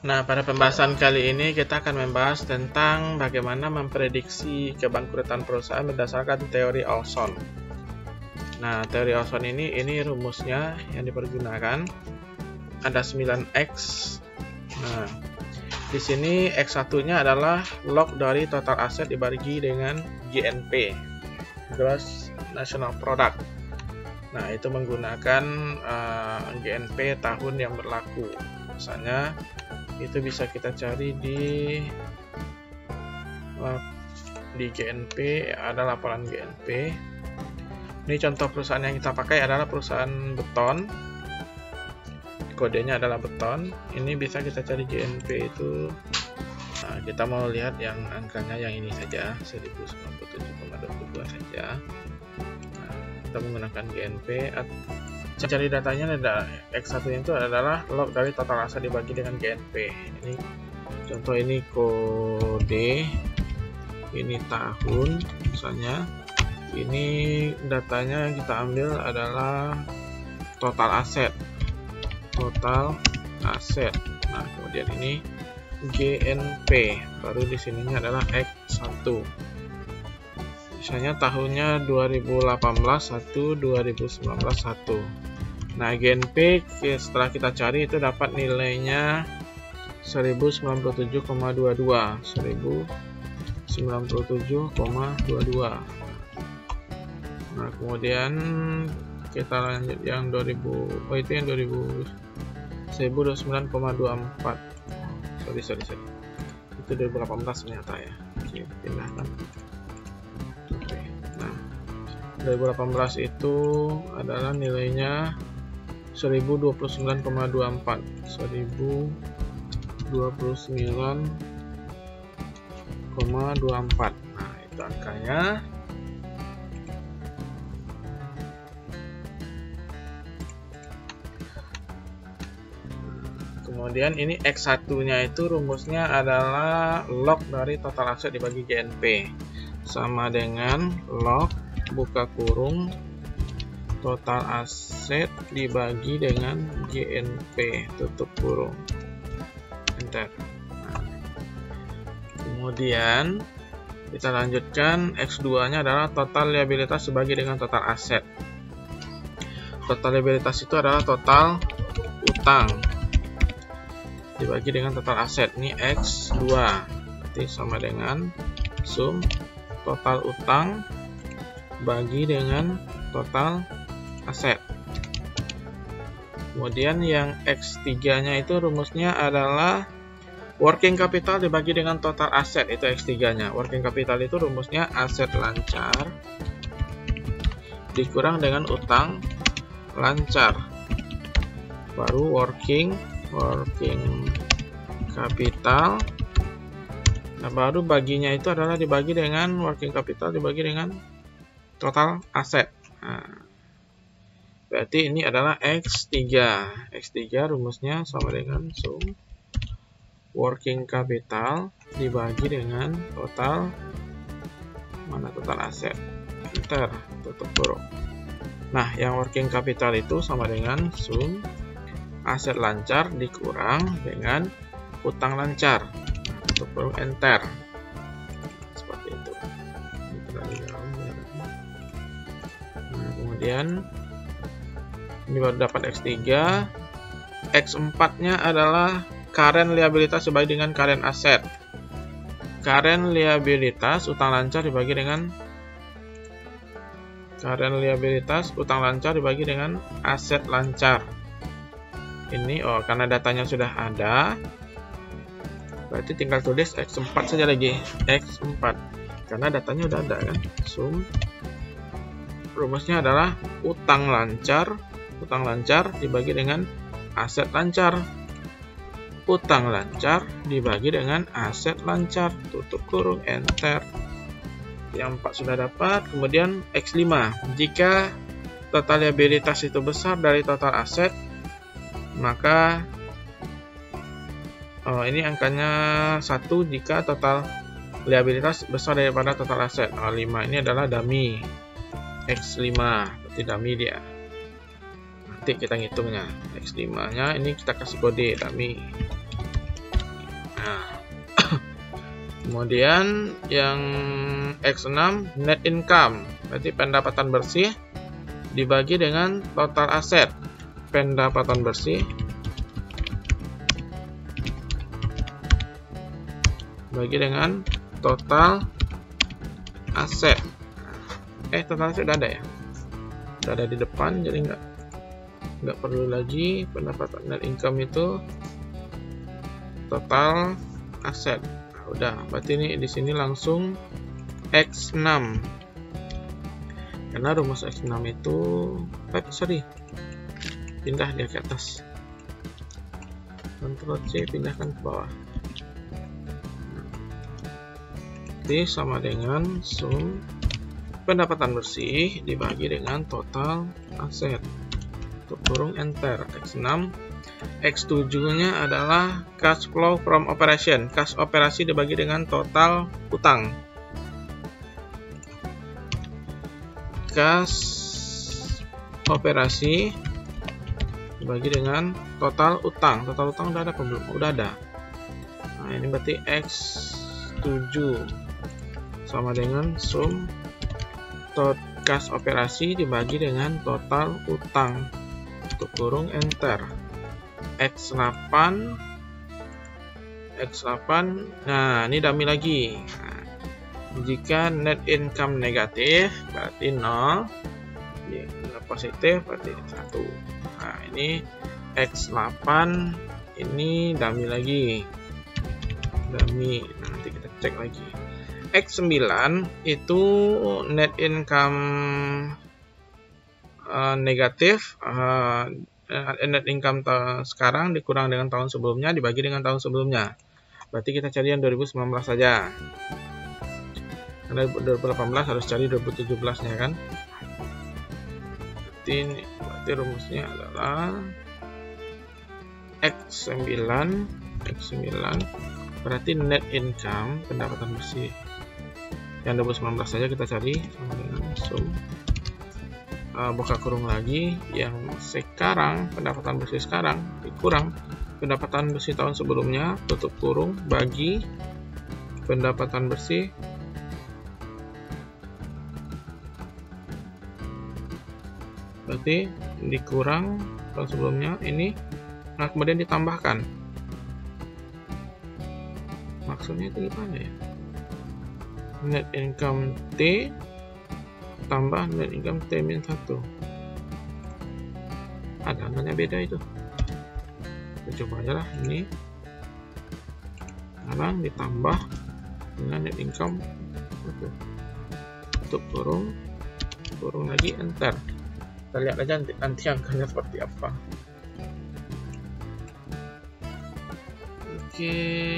Nah, pada pembahasan kali ini kita akan membahas tentang bagaimana memprediksi kebangkrutan perusahaan berdasarkan teori Olson. Nah, teori Olson ini rumusnya yang dipergunakan ada 9X. Nah, di sini X1-nya adalah log dari total aset dibagi dengan GNP, Gross National Product. Nah, itu menggunakan GNP tahun yang berlaku. Misalnya itu bisa kita cari di GNP, ada laporan GNP. Ini contoh perusahaan yang kita pakai adalah perusahaan beton, kodenya adalah beton. Ini bisa kita cari GNP itu. Nah, kita mau lihat yang angkanya yang ini saja, 1097,22 saja. Nah, kita menggunakan GNP. Cari datanya, ada X1 itu adalah log dari total aset dibagi dengan GNP. Ini contoh, ini kode, ini tahun misalnya. Ini datanya kita ambil adalah total aset. Nah, kemudian ini GNP, baru di sininya adalah X1. Misalnya tahunnya 2018 1, 2019 1. Nah, GNP setelah kita cari itu dapat nilainya 1097,22. 1097,22. Nah, kemudian kita lanjut yang 1029,24. Sorry. Itu 2018 ternyata ya. Oke, pindahkan. 2018 itu adalah nilainya 1029,24. 1029,24. Nah, itu angkanya. Kemudian ini X1-nya itu rumusnya adalah log dari total aset dibagi GNP, sama dengan log buka kurung total aset dibagi dengan GNP tutup kurung, enter. Nah, kemudian kita lanjutkan, X2-nya adalah total liabilitas dibagi dengan total aset. Total liabilitas itu adalah total utang dibagi dengan total aset. Ini X2 berarti sama dengan sum total utang bagi dengan total aset. Kemudian yang X3-nya itu rumusnya adalah working capital dibagi dengan total aset. Itu X3-nya. Working capital itu rumusnya aset lancar dikurang dengan utang lancar, baru working capital. Nah, baru baginya itu adalah dibagi dengan working capital dibagi dengan total aset. Nah, berarti ini adalah X3. X3 rumusnya sama dengan sum working capital dibagi dengan total aset. Enter, tutup kurung. Nah, yang working capital itu sama dengan sum aset lancar dikurang dengan utang lancar. Tutup kurung, enter. Seperti itu. Nah, kemudian ini baru dapat X3. X4-nya adalah current liabilitas dibagi dengan current asset. Current liabilitas utang lancar dibagi dengan aset lancar. Ini karena datanya sudah ada, berarti tinggal tulis X4 saja lagi. X4 karena datanya udah ada kan. Sum rumusnya adalah utang lancar dibagi dengan aset lancar. Utang lancar dibagi dengan aset lancar, tutup kurung, enter. Yang 4 sudah dapat. Kemudian X5, jika total liabilitas itu besar dari total aset, maka ini angkanya 1 jika total liabilitas besar daripada total aset. 5 ini adalah dummy. X5 berarti dummy dia. Nanti kita ngitungnya. X5 nya ini kita kasih kode dummy. Nah, kemudian yang X6 net income, berarti pendapatan bersih dibagi dengan total aset. Pendapatan bersih bagi dengan total aset. Total aset udah ada ya, udah ada di depan, jadi nggak perlu lagi pendapatan net income itu total aset. Nah, udah, berarti ini di sini langsung X6, karena rumus X6 itu pindah dia ke atas, Ctrl C pindahkan ke bawah. Jadi sama dengan sum pendapatan bersih dibagi dengan total aset. Tutup kurung, enter. X6. X7 nya adalah cash flow from operation. Cash operasi dibagi dengan total utang. Cash operasi dibagi dengan total utang. Total utang udah ada apa belum? Udah ada. Nah, ini berarti X7 sama dengan sum cash operasi dibagi dengan total utang. Tutup kurung, enter. X8. Nah, ini dummy lagi. Nah, jika net income negatif berarti 0, positif berarti 1. Nah, ini X8, ini dummy lagi. Nah, nanti kita cek lagi. X9 itu net income negatif, net income sekarang dikurang dengan tahun sebelumnya dibagi dengan tahun sebelumnya. Berarti kita cari yang 2019 saja. Karena 2018 harus cari 2017 nya kan. Berarti rumusnya adalah X9 berarti net income pendapatan bersih. Yang 2019 saja kita cari sama dengan sum buka kurung lagi yang sekarang, pendapatan bersih sekarang dikurang pendapatan bersih tahun sebelumnya, tutup kurung, bagi pendapatan bersih berarti dikurang tahun sebelumnya ini, nah kemudian ditambahkan. Maksudnya itu gimana ya? Net income T tambah net income T-1. Ada angkanya beda itu. Kita coba aja lah ini. Sekarang ditambah dengan net income. Tutup kurung, kurung lagi, enter. Kita lihat aja nanti angkanya seperti apa. Oke,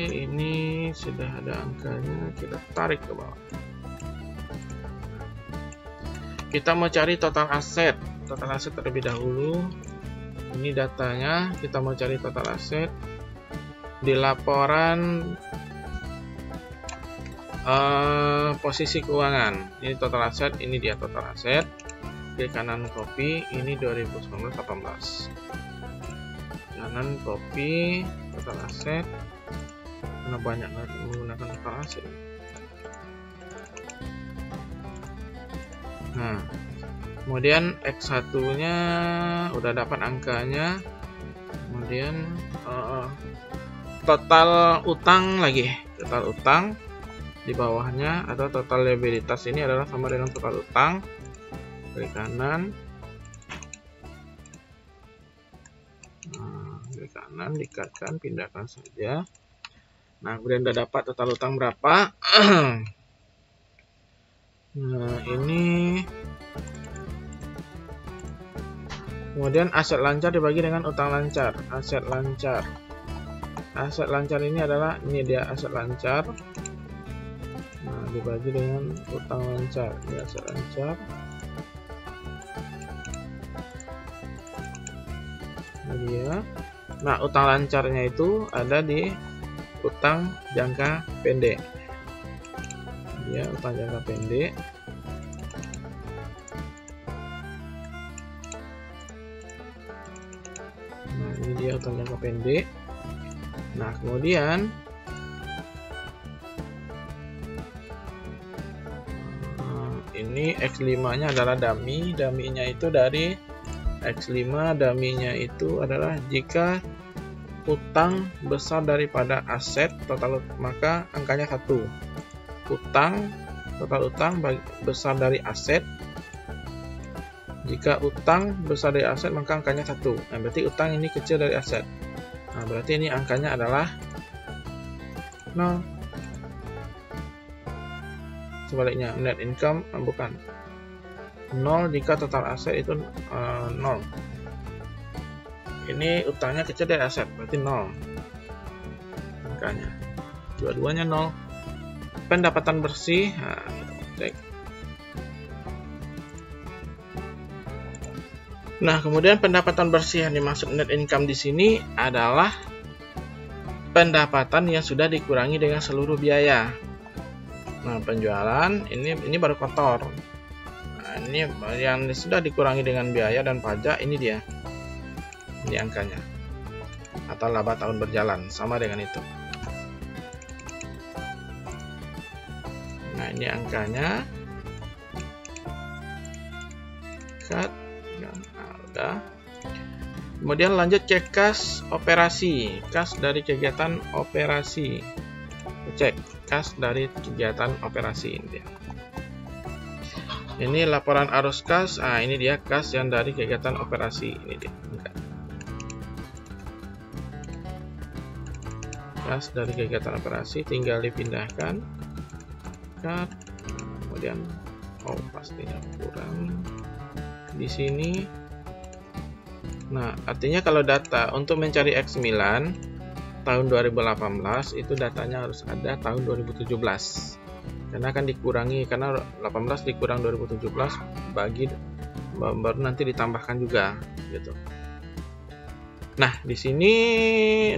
ini sudah ada angkanya, kita tarik ke bawah. Kita mau cari total aset terlebih dahulu. Ini datanya, kita mau cari total aset di laporan posisi keuangan. Ini total aset, ini dia total aset. Klik kanan copy, ini 2019-18. Kanan copy total aset. Karena banyak menggunakan total aset. Nah, kemudian X1 nya udah dapat angkanya. Kemudian total utang lagi, total utang di bawahnya atau total liabilitas ini adalah sama dengan total utang. Klik kanan, klik kanan, dikatkan, pindahkan saja. Nah, kemudian udah dapat total utang berapa. Nah, ini kemudian aset lancar dibagi dengan utang lancar. Aset lancar ini adalah, ini dia aset lancar. Nah, dibagi dengan utang lancar. Ini aset lancar. Nah, dia. Nah, utang lancarnya itu ada di utang jangka pendek. Ya, utang jangka pendek. Nah, ini dia utang jangka pendek. Nah, kemudian ini X5 nya adalah dummy. Dummy-nya itu dari X5, dummy-nya itu adalah jika utang besar daripada aset total, maka angkanya 1. Total utang besar dari aset. Jika utang besar dari aset maka angkanya 1. Nah, berarti utang ini kecil dari aset. Nah, berarti ini angkanya adalah 0. Sebaliknya, net income bukan 0 jika total aset itu 0. Ini utangnya kecil dari aset, berarti 0 angkanya. Dua-duanya 0. Pendapatan bersih, nah, cek. Nah, kemudian pendapatan bersih yang dimaksud net income di sini adalah pendapatan yang sudah dikurangi dengan seluruh biaya. Nah, penjualan ini baru kotor. Nah, ini yang sudah dikurangi dengan biaya dan pajak, ini dia. Ini angkanya. Atau laba tahun berjalan, sama dengan itu. Nah, ini angkanya. Cut. Nah, kemudian lanjut cek kas operasi. Kas dari kegiatan operasi. Cek kas dari kegiatan operasi ini dia. Ini laporan arus kas. Ah, ini dia kas yang dari kegiatan operasi. Ini dia. Kas dari kegiatan operasi tinggal dipindahkan. Cut. Kemudian pastinya kurang di sini. Nah, artinya kalau data untuk mencari X9 tahun 2018 itu datanya harus ada tahun 2017. Karena akan dikurangi, karena 18 dikurang 2017 bagi baru nanti ditambahkan juga gitu. Nah, di sini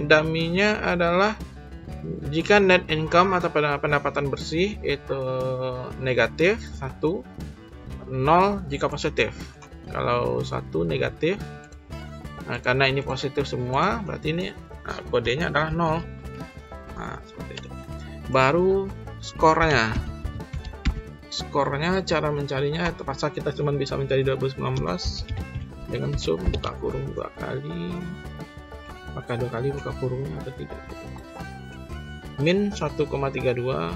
dummy-nya adalah jika net income atau pendapatan bersih itu negatif 1, 0 jika positif. Kalau 1 negatif, nah, karena ini positif semua, berarti ini kodenya adalah 0. Nah, seperti itu. Baru skornya. Skornya cara mencarinya terpaksa kita cuma bisa mencari 2019 dengan sum buka kurung 2 kali. Apakah 2 kali buka kurungnya atau tidak? Min 1,32.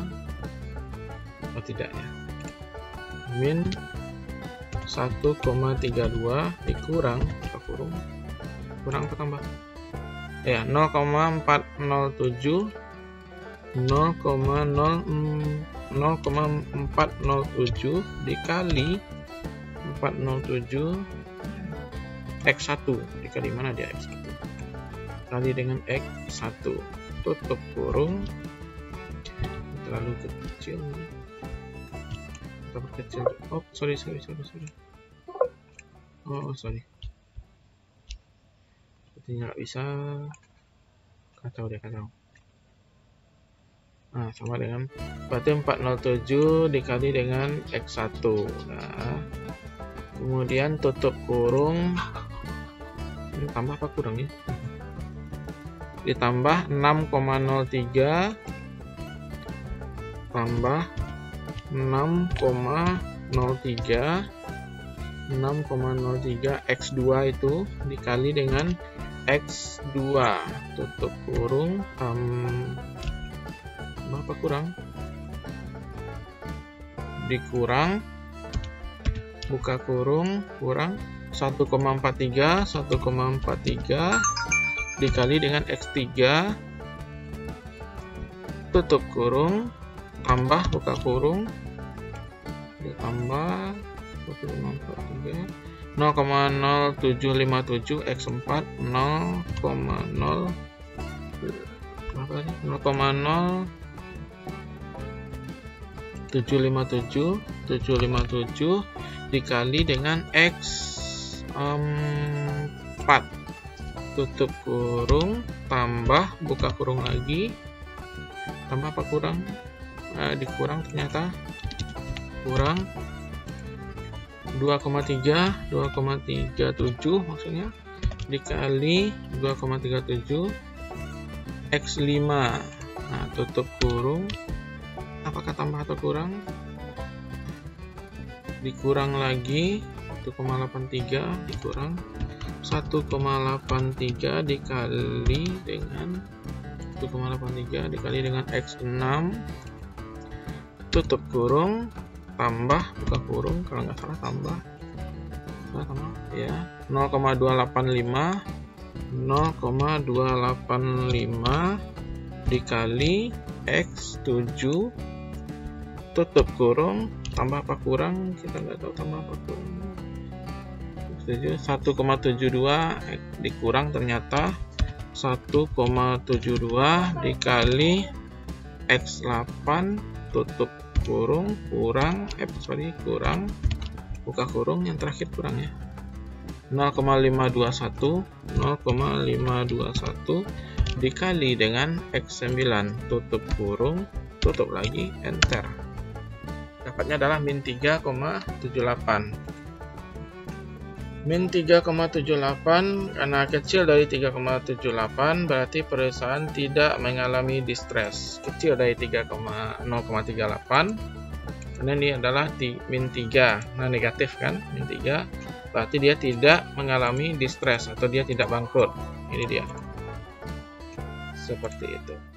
Oh, tidak ya. Min 1,32 dikurang buka kurung. Kurang apa tambah? Ya, 0,407 0,407 dikali 407 X1 dikali mana dia X1 kali dengan X1 tutup kurung. Terlalu kecil. Terlalu kecil. Oh, sorry. Oh, sorry. Sepertinya nggak bisa. Kacau. Nah, sama dengan berarti 407 dikali dengan X1. Nah, kemudian tutup kurung. Ini tambah apa kurang ya? Ditambah 6,03 tambah 6,03 X2 itu dikali dengan X2 tutup kurung apa kurang dikurang buka kurung kurang 1,43 dikali dengan X3 tutup kurung tambah buka kurung ditambah 0,0757 X4 0,0757 dikali dengan X4 tutup kurung tambah buka kurung lagi tambah apa kurang dikurang ternyata kurang 2,37 maksudnya dikali 2,37 X5. Nah, tutup kurung apakah tambah atau kurang? dikurang lagi 1,83 dikurang 1,83 dikali dengan 1,83 dikali dengan X6 tutup kurung tambah buka kurung, kalau nggak salah tambah ya 0,285 dikali X7 tutup kurung tambah apa kurang, kita nggak tahu tambah apa kurang. 1,72 dikurang ternyata 1,72 dikali X8 tutup kurung kurang kurang buka kurung, yang terakhir kurang ya 0,521 dikali dengan X9 tutup kurung tutup lagi enter. Dapatnya adalah min 3,78. Min 3,78 karena kecil dari 3,78 berarti perusahaan tidak mengalami distress. Kecil dari 0,38 karena ini adalah min 3. Nah, negatif kan? Min 3 berarti dia tidak mengalami distress atau dia tidak bangkrut. Ini dia. Seperti itu.